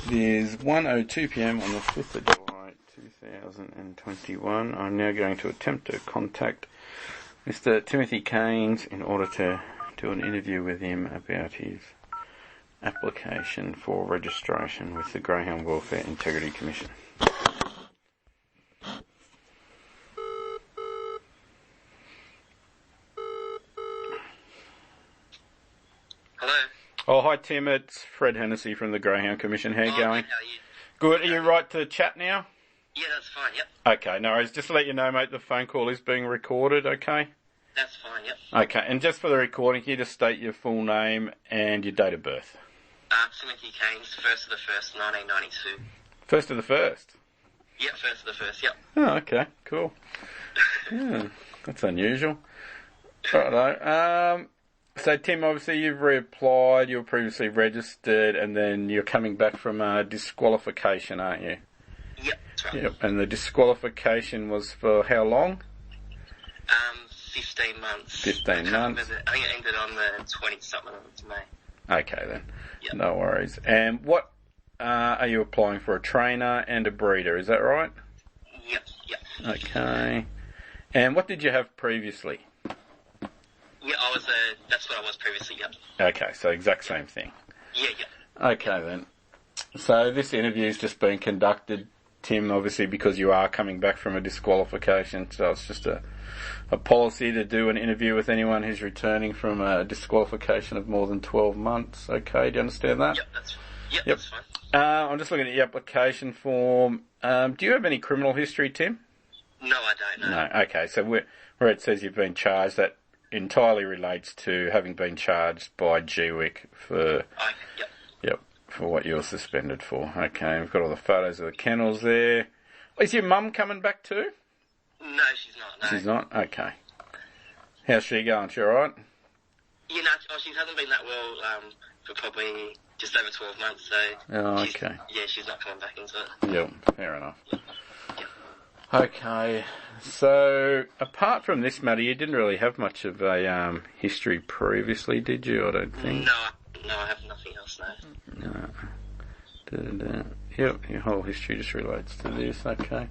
It is 1:02 p.m. on the 5th of July 2021. I'm now going to attempt to contact Mr. Timothy Keynes in order to do an interview with him about his application for registration with the Greyhound Welfare Integrity Commission. Hello. Oh, hi Tim, it's Fred Hennessy from the Greyhound Commission. How are you going? How are you? Good. Are you right to chat now? Yeah, that's fine, yep. Okay, no worries. Just to let you know, mate, the phone call is being recorded, okay? That's fine, yep. Okay, and just for the recording, can you just state your full name and your date of birth? Timothy Keynes, 1st of the 1st, 1992. 1st of the 1st? Yep, 1st of the 1st, yep. Oh, okay, cool. Yeah, that's unusual. Righto. So, Tim, obviously you've reapplied, you were previously registered, and then you're coming back from a disqualification, aren't you? Yep, that's right. Yep, and the disqualification was for how long? 15 months. 15 months. I think it ended on the 20-something of May. Okay, then. Yep. No worries. And what are you applying for? A trainer and a breeder, is that right? Yep, yep. Okay. And what did you have previously? Yeah, that's what I was previously, yep. Okay, so exact same thing. Yeah, yep. Okay, then. So this interview's just been conducted, Tim, obviously because you are coming back from a disqualification, so it's just a policy to do an interview with anyone who's returning from a disqualification of more than 12 months. Okay, do you understand that? Yep, that's fine. Yep, that's fine. I'm just looking at your application form. Do you have any criminal history, Tim? No, I don't, no. No, okay, so where it says you've been charged, that entirely relates to having been charged by GWIC for... Yep. Yep, for what you were suspended for. Okay, we've got all the photos of the kennels there. Is your mum coming back too? No, she's not, no. She's not? Okay. How's she going? She alright? Yeah, no, she hasn't been that well for probably just over 12 months, so... Oh, okay. Yeah, she's not coming back into it. Yep, fair enough. Okay, so apart from this matter, you didn't really have much of a history previously, did you? I don't think. No, I have nothing else, no. No. Yep, your whole history just relates to this, okay.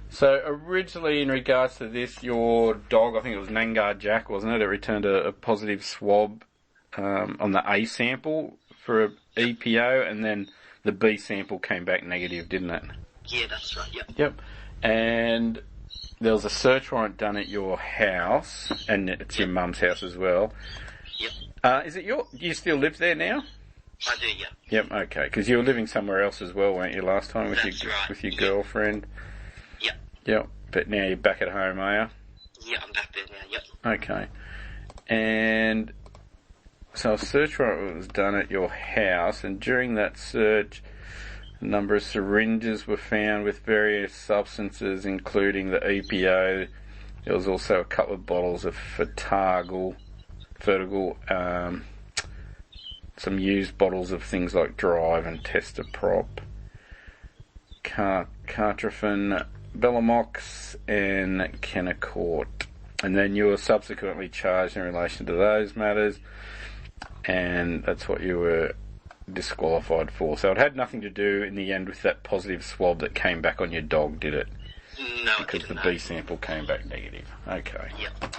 So originally, in regards to this, your dog, I think it was Nangar Jack, wasn't it? It returned a positive swab on the A sample for EPO, and then the B sample came back negative, didn't it? Yeah, that's right, yep. Yep. And there was a search warrant done at your house, and it's your mum's house as well. Yep. Do you still live there now? I do, yeah. Yep, okay, because you were living somewhere else as well, weren't you, last time with That's right. with your girlfriend? Yep. Yep, but now you're back at home, are you? Yeah, I'm back there now, yep. Okay. And so a search warrant was done at your house, and during that search, a number of syringes were found with various substances, including the EPO. There was also a couple of bottles of Fertigel, some used bottles of things like Drive and Testaprop, Cartrophin, Bellamox, and Kenacort. And then you were subsequently charged in relation to those matters, and that's what you were disqualified for. So it had nothing to do in the end with that positive swab that came back on your dog, did it? No, because the B sample came back negative. Okay. Yep.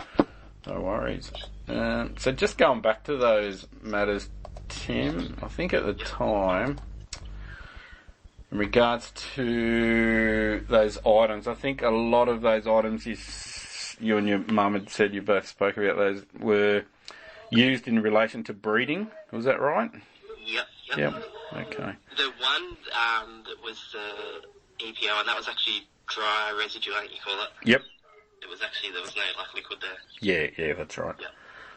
No worries. So just going back to those matters, Tim, I think at the time, in regards to those items, I think a lot of those items you and your mum had said, you both spoke about those, were used in relation to breeding. Was that right? Yep. Yep. Okay. The one that was the EPO, and that was actually dry residue, I think you call it. Yep. It was actually, there was no liquid there. Yeah, that's right. Yep.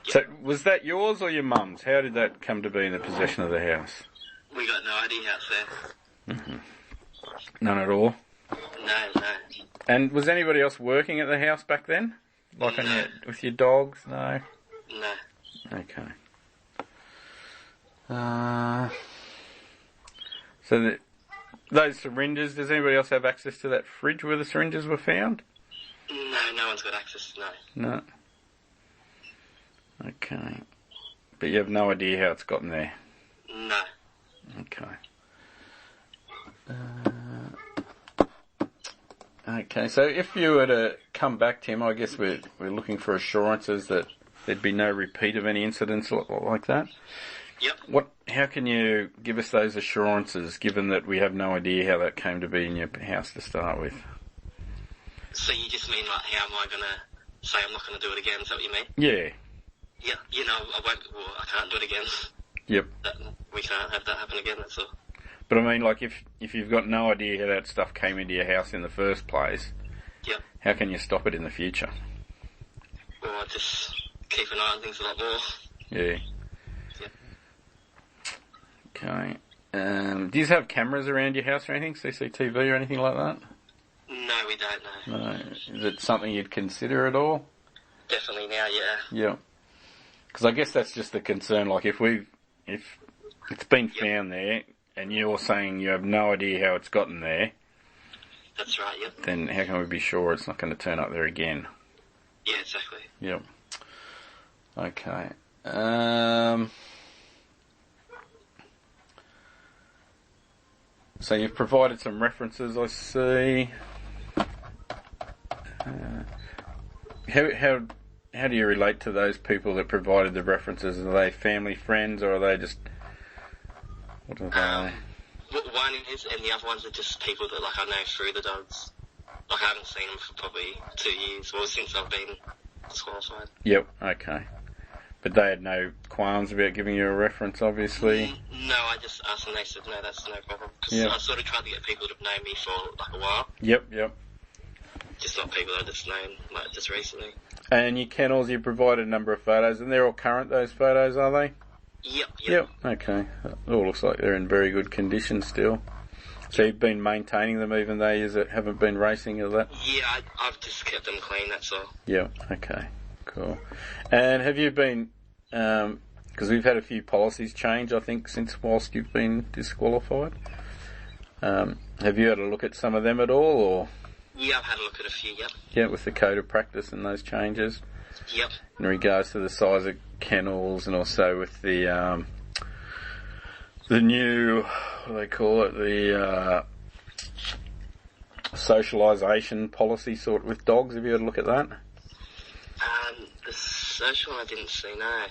So was that yours or your mum's? How did that come to be in the possession of the house? We got no idea how it's there. Mm-hmm. None at all? No. And was anybody else working at the house back then? Like No. with your dogs? No? No. Okay. So those syringes, does anybody else have access to that fridge where the syringes were found? No one's got access, no. No. Okay. But you have no idea how it's gotten there? No. Okay. Okay, so if you were to come back, Tim, I guess we're looking for assurances that there'd be no repeat of any incidents like that. Yep. How can you give us those assurances, given that we have no idea how that came to be in your house to start with? So you just mean like, how am I going to say I'm not going to do it again? Is that what you mean? Yeah. Yeah, I can't do it again. Yep. We can't have that happen again, that's all. But I mean, like, if you've got no idea how that stuff came into your house in the first place, Yep. how can you stop it in the future? Well, I just keep an eye on things a lot more. Yeah. Yep. Okay. Do you have cameras around your house or anything, CCTV or anything like that? No, we don't know. No. Is it something you'd consider at all? Definitely now, yeah. Yeah. Because I guess that's just the concern. Like, if it's been found there, and you're saying you have no idea how it's gotten there, that's right, yep. Then how can we be sure it's not going to turn up there again? Yeah, exactly. Yep. Okay. So you've provided some references, I see. How do you relate to those people that provided the references? Are they family, friends, or are they just... What are they? One is, and the other ones are just people that I know through the dogs. I haven't seen them for probably 2 years, well, since I've been disqualified. Yep, okay. But they had no qualms about giving you a reference, obviously? No, I just asked them, they said, no, that's no problem. Because Yep. I sort of tried to get people that have known me for a while. Yep. Just not people I've just known, just recently. And your kennels, you provided a number of photos, and they're all current, those photos, are they? Yep. Okay. It all looks like they're in very good condition still. So you've been maintaining them even though you haven't been racing or that? Yeah, I've just kept them clean, that's all. Yeah, okay. Cool. And have you been, because we've had a few policies change, I think, since whilst you've been disqualified. Have you had a look at some of them at all, or? Yeah, I've had a look at a few, yep. Yeah, with the code of practice and those changes? Yep. In regards to the size of kennels and also with the new, what do they call it, the socialisation policy sort with dogs. Have you had a look at that? The social one I didn't see, no.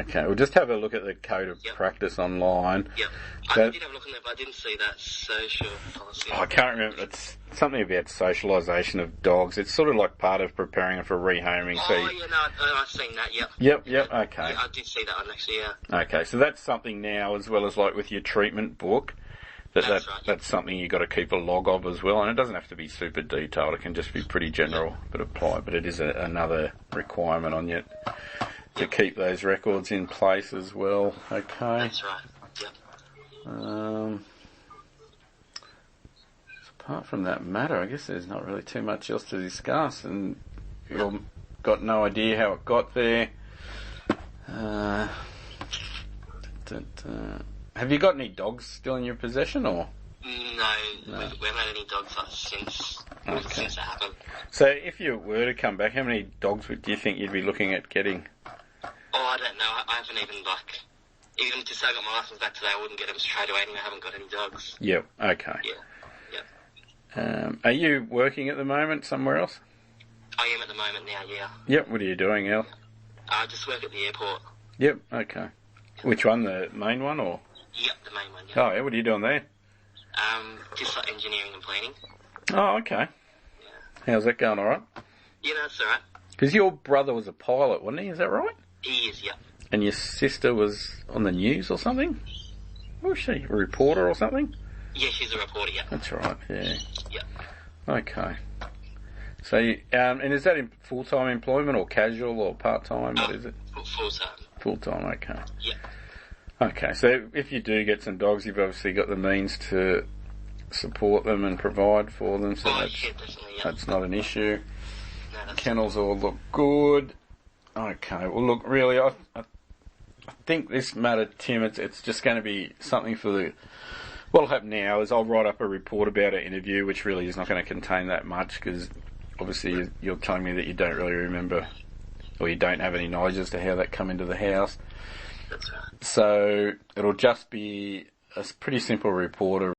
Okay, we'll just have a look at the code of practice online. Yep. So, I did have a look on there, but I didn't see that social policy. I can't remember. It's something about socialisation of dogs. It's sort of like part of preparing them for rehoming. I've seen that, yep. Yep, okay. Yeah, I did see that one actually, yeah. Okay, so that's something now, as well as like with your treatment book, That's right, yep. That's something you've got to keep a log of as well, and it doesn't have to be super detailed. It can just be pretty general, but apply. But it is another requirement on you to keep those records in place as well. Okay. That's right, yep. So apart from that matter, I guess there's not really too much else to discuss, and you've got no idea how it got there. Have you got any dogs still in your possession, or? No. We haven't had any dogs since that happened. So if you were to come back, how many dogs do you think you'd be looking at getting? Oh, I don't know. I haven't even to say I got my license back today, I wouldn't get them straight away anyway. I haven't got any dogs. Yep, okay. Yeah. Are you working at the moment somewhere else? I am at the moment now, yeah. Yep, what are you doing, Al? I just work at the airport. Yep, okay. Which one, the main one, or? Yep, the main one, yeah. Oh, yeah, what are you doing there? Just like engineering and planning. Oh, okay. Yeah. How's that going, alright? Yeah, no, that's alright. Because your brother was a pilot, wasn't he? Is that right? He is, yeah. And your sister was on the news or something? Was she a reporter or something? Yeah, she's a reporter, yeah. That's right, yeah. Yeah. Okay. So, and is that in full-time employment or casual or part-time? What is it? Full-time. Full-time, okay. Yeah. Okay, so if you do get some dogs, you've obviously got the means to support them and provide for them, so that's not an issue. No, Kennels all look good. Okay, well look, really, I think this matter, Tim, it's just going to be something for the... What'll happen now is I'll write up a report about an interview, which really is not going to contain that much, because obviously you're telling me that you don't really remember, or you don't have any knowledge as to how that come into the house. That's right. So it'll just be a pretty simple report